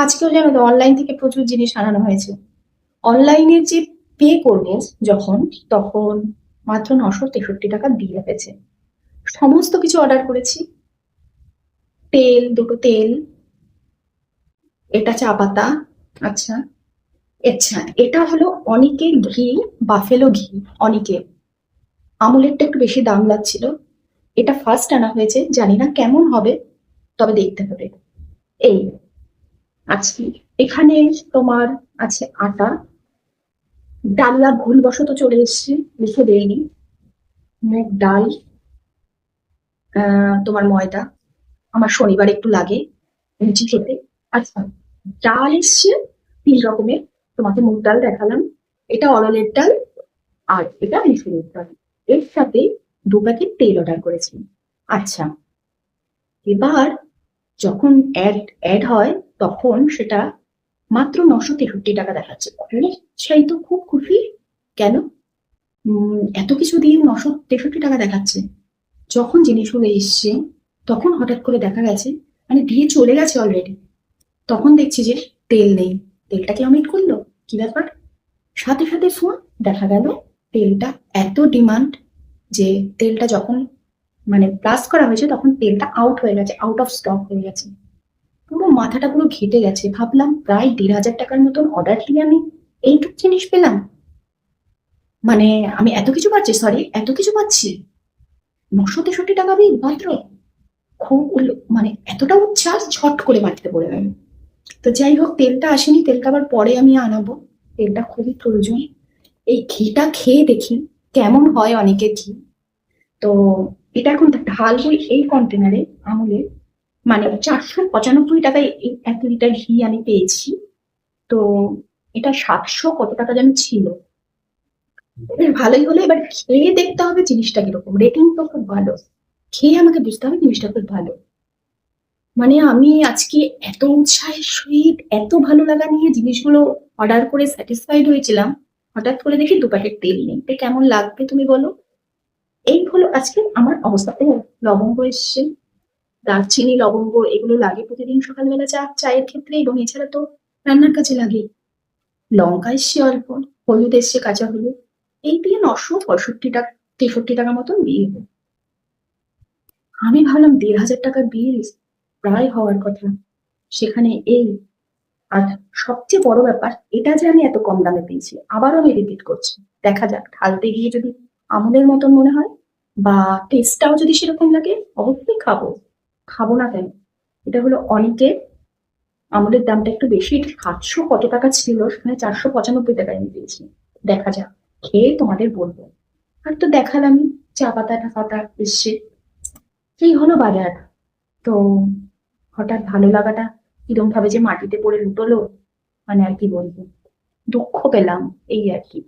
আজকেও জানো তো অনলাইন থেকে প্রচুর জিনিস আনানো হয়েছে। অনলাইনে যে পে করবো যখন, তখন মাত্র 963 টাকা বিল হয়েছে। সমস্ত কিছু অর্ডার করেছি। তেল, দুটো তেল, এটা চা পাতা। আচ্ছা, আচ্ছা, এটা হলো অনিকের ঘি, বাফেলো ঘি। অনিকের আমুলেরটা একটু বেশি দাম লাগছিল। এটা ফার্স্ট আনা হয়েছে, জানি না কেমন হবে, তবে দেখতে হবে। এই আচ্ছা, এখানে তোমার আছে আটা। ডালনা ভুলবশত চলে এসেছে, লিখে দেয়নি। মুগ ডাল, তোমার ময়দা। আমার শনিবার একটু লাগে লুচি খেতে। আচ্ছা, ডাল এসছে 3 রকমের। তোমাকে মুগ ডাল দেখালাম, এটা অরলের ডাল, আর এটা মিশরের ডাল। এর সাথে 2 প্যাকেট তেল অর্ডার করেছি। আচ্ছা, এবার যখন অ্যাড অ্যাড হয়, তখন সেটা মাত্র 963 টাকা দেখাচ্ছে। সেই তো খুব খুশি। কেন? এত কিছু দিয়ে 963 টাকা দেখাচ্ছে। যখন জিনিসগুলো এসছে, তখন হঠাৎ করে দেখা গেছে, মানে দিয়ে চলে গেছে অলরেডি, তখন দেখছি যে তেল নেই। তেলটা কি অমিট করলো? কি ব্যাপার? সাথে সাথে ফোন, দেখা গেল তেলটা এত ডিমান্ড যে তেলটা যখন মানে প্লাস করা হয়েছে, তখন তেলটা আউট হয়ে গেছে, আউট অফ স্টক হয়ে গেছে। পুরো মাথাটা পুরো ঘেটে গেছে। ভাবলাম প্রায় 1,500 টাকার মতন অর্ডার দিয়ে আমি এইটুকু জিনিস পেলাম। মানে আমি এত কিছু পাচ্ছি, সরি, এত কিছু পাচ্ছি, 963 টাকা বিল মাত্র। খুব মানে এতটা উচ্ছ্বাস, ঝট করে মাটিতে পড়ে গেল। তো যাই হোক, তেলটা আসেনি, তেলটা আবার পরে আমি আনাবো। তেলটা খুবই প্রয়োজন। এই ঘিটা খেয়ে দেখি কেমন হয়, অনেকের ঘি। তো এটা এখন ঢালবো এই কন্টেনারে আমুলের। মানে 495 টাকায় এই 1 লিটার ঘি আমি পেয়েছি। তো এটা 700 কত টাকা যেন ছিল। বেশ ভালোই হলো। এবার খেয়ে দেখতে হবে জিনিসটা কিরকম। রেটিং তো খুব ভালো, খেয়ে আমাকে বুঝতে হবে জিনিসটা খুব ভালো। মানে আমি আজকে এত উৎসাহের সহিত, এত ভালো লাগা নিয়ে জিনিসগুলো অর্ডার করে স্যাটিসফাইড হয়েছিলাম, হঠাৎ করে দেখি 2 প্যাকেট তেল নেই। তো কেমন লাগবে তুমি বলো? এই হলো আজকে আমার অবস্থা। ও, লবঙ্গ এসছে। দারচিনি, লবঙ্গ এগুলো লাগে প্রতিদিন সকালবেলা চায়ের ক্ষেত্রে, এবং এছাড়া তো রান্নার কাজে লাগে। লঙ্কা এসছে অল্প, হলুদ এসছে, কাঁচা হলুদ। এই দিয়ে 965 টাকা, 63 টাকা মতন বিল। আমি ভাবলাম 1,500 টাকার বিল প্রায় হওয়ার কথা, সেখানে এই। আর সবচেয়ে বড় ব্যাপার, এটা যে আমি এত কম দামে পেয়েছি, আবারও আমি রিপিট করছি। দেখা যাক, ঢালতে গিয়ে যদি আমুলের মতন মনে হয়, বা টেস্টটাও যদি সেরকম লাগে, অবশ্যই খাবো। খাবো না কেন? এটা হলো অনেকের। আমুলের দামটা একটু বেশি, এটা 700 কত টাকা ছিল, সেখানে 495 টাকায় আমি পেয়েছি। দেখা যাক, খেয়ে তোমাদের বলবো। আর তো দেখালামই, চা পাতা টা পাতা এসছে। এই হলো বাজার। তো হঠাৎ ভালো লাগাটা কিরম ভাবে যে মাটিতে পড়ে লুটোলো, মানে আর কি বলবো, দুঃখ পেলাম, এই আর কি।